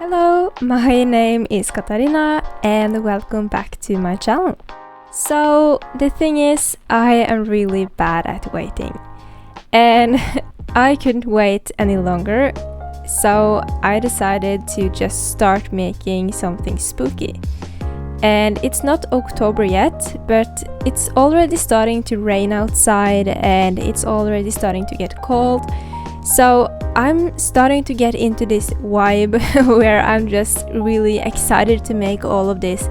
Hello, my name is Katarina and welcome back to my channel. So the thing is, I am really bad at waiting and I couldn't wait any longer, so I decided to just start making something spooky. And it's not October yet, but it's already starting to rain outside and it's already starting to get cold. So I'm starting to get into this vibe where I'm just really excited to make all of this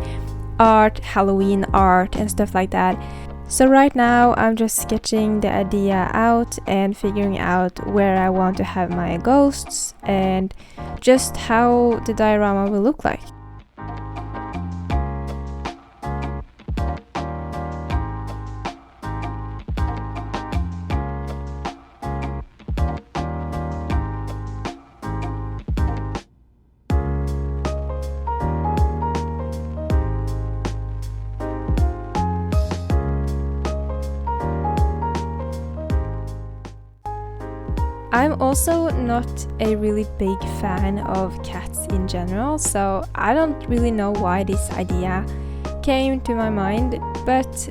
art, Halloween art and stuff like that. So right now I'm just sketching the idea out and figuring out where I want to have my ghosts and just how the diorama will look like. I'm also not a really big fan of cats in general, so I don't really know why this idea came to my mind, but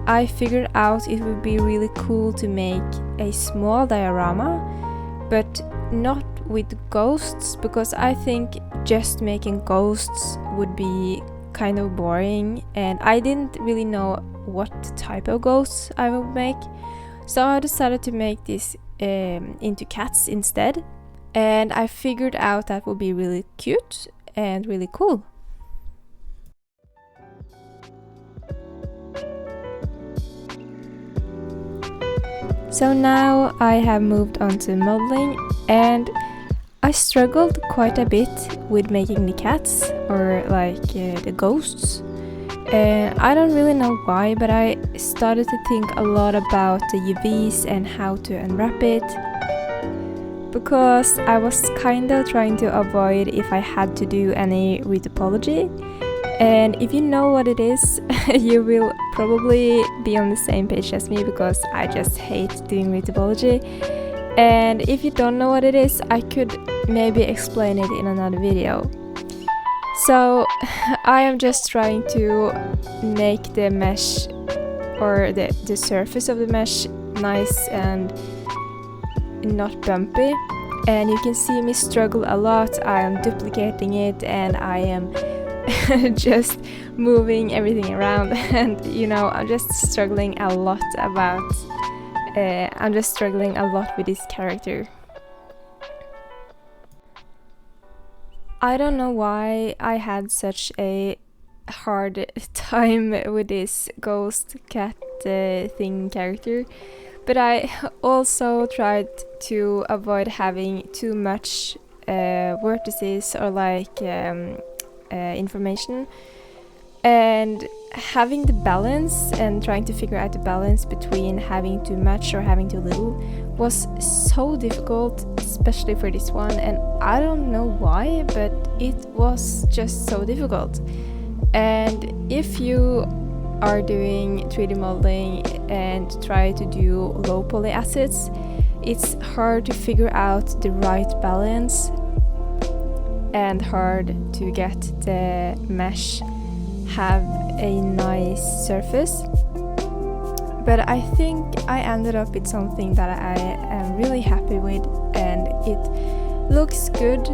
I figured out it would be really cool to make a small diorama, but not with ghosts, because I think just making ghosts would be kind of boring and I didn't really know what type of ghosts I would make, so I decided to make this into cats instead, and I figured out that would be really cute and really cool. So now I have moved on to modeling, and I struggled quite a bit with making the cats or like the ghosts. I don't really know why, but I started to think a lot about the UVs and how to unwrap it, because I was kind of trying to avoid if I had to do any retopology. And if you know what it is, you will probably be on the same page as me, because I just hate doing retopology. And if you don't know what it is, I could maybe explain it in another video. So I am just trying to make the mesh or the surface of the mesh nice and not bumpy, and you can see me struggle a lot. I am duplicating it and I am just moving everything around, and you know, I'm just struggling a lot with this character. I don't know why I had such a hard time with this ghost cat thing character, but I also tried to avoid having too much vertices or like information, and having the balance and trying to figure out the balance between having too much or having too little was so difficult, especially for this one, and I don't know why, but it was just so difficult. And if you are doing 3D modeling and try to do low poly assets, it's hard to figure out the right balance and hard to get the mesh have a nice surface. But I think I ended up with something that I am really happy with, and it looks good,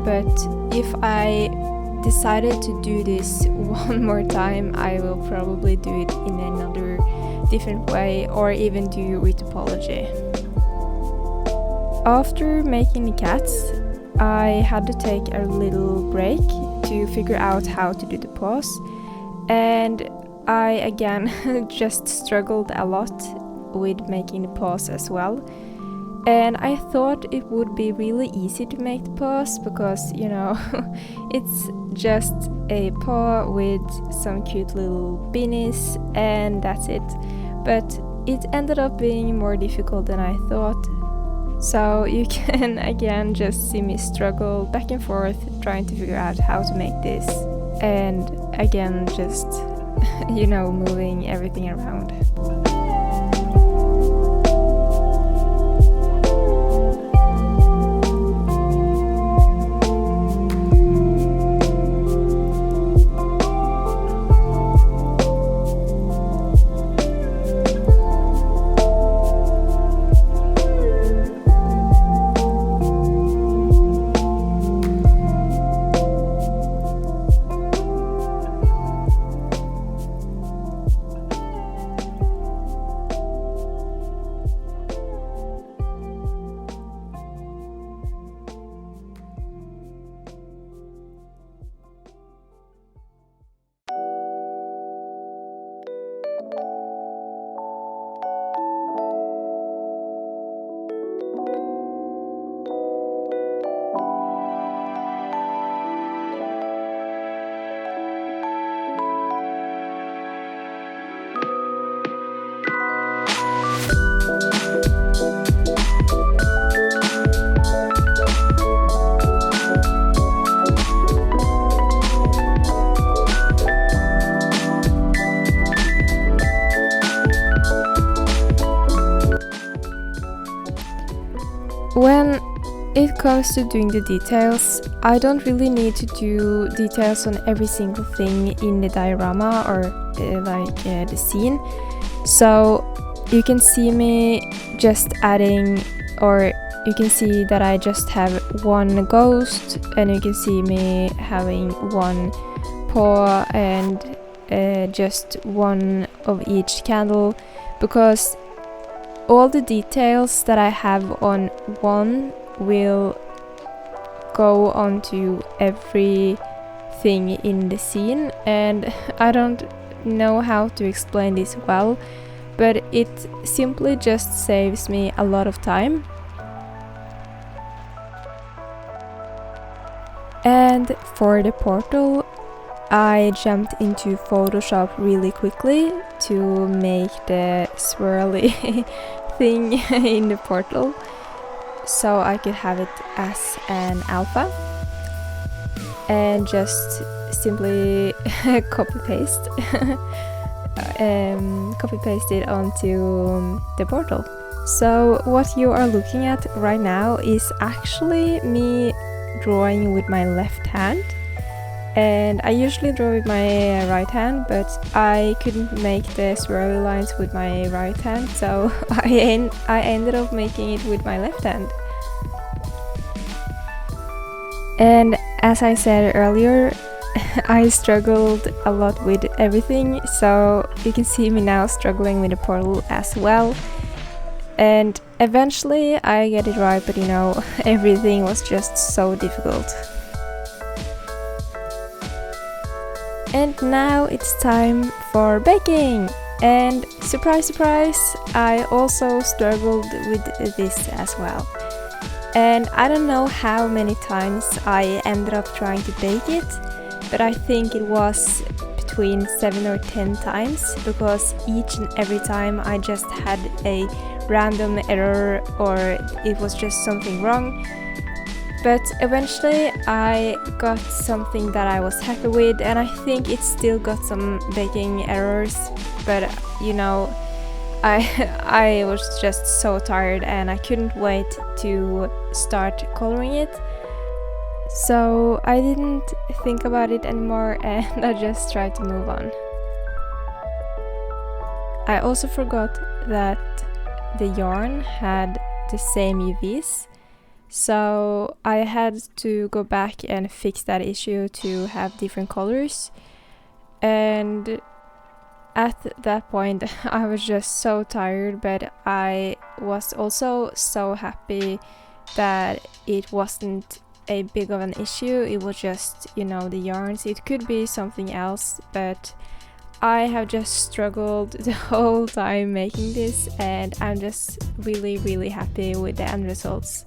but if I decided to do this one more time, I will probably do it in another different way, or even do retopology. After making the cats, I had to take a little break to figure out how to do the pose, and I again just struggled a lot with making the pose as well. And I thought it would be really easy to make the pose, because, you know, it's just a paw with some cute little beanies and that's it. But it ended up being more difficult than I thought. So you can again just see me struggle back and forth trying to figure out how to make this. And again, just, you know, moving everything around. comes to doing the details, I don't really need to do details on every single thing in the diorama or the scene. So you can see me just adding, or you can see that I just have one ghost, and you can see me having one paw and just one of each candle, because all the details that I have on one will go onto everything in the scene, and I don't know how to explain this well, but it simply just saves me a lot of time. And for the portal, I jumped into Photoshop really quickly to make the swirly thing in the portal, so I could have it as an alpha, and just simply copy paste it onto the portal. So what you are looking at right now is actually me drawing with my left hand, and I usually draw with my right hand, but I couldn't make the swirly lines with my right hand, so I ended up making it with my left hand. And as I said earlier, I struggled a lot with everything, so you can see me now struggling with the portal as well. And eventually I get it right, but you know, everything was just so difficult. And now it's time for baking! And surprise surprise, I also struggled with this as well. And I don't know how many times I ended up trying to bake it, but I think it was between 7 or 10 times, because each and every time I just had a random error or it was just something wrong. But eventually I got something that I was happy with, and I think it still got some baking errors, but you know, I was just so tired and I couldn't wait to start coloring it. So I didn't think about it anymore and I just tried to move on. I also forgot that the yarn had the same UVs, so I had to go back and fix that issue to have different colors. And at that point I was just so tired, but I was also so happy that it wasn't a big of an issue. It was just, you know, the yarns. It could be something else, but I have just struggled the whole time making this, and I'm just really happy with the end results.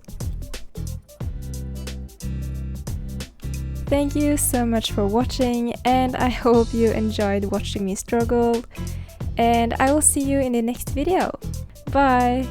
Thank you so much for watching, and I hope you enjoyed watching me struggle, and I will see you in the next video. Bye!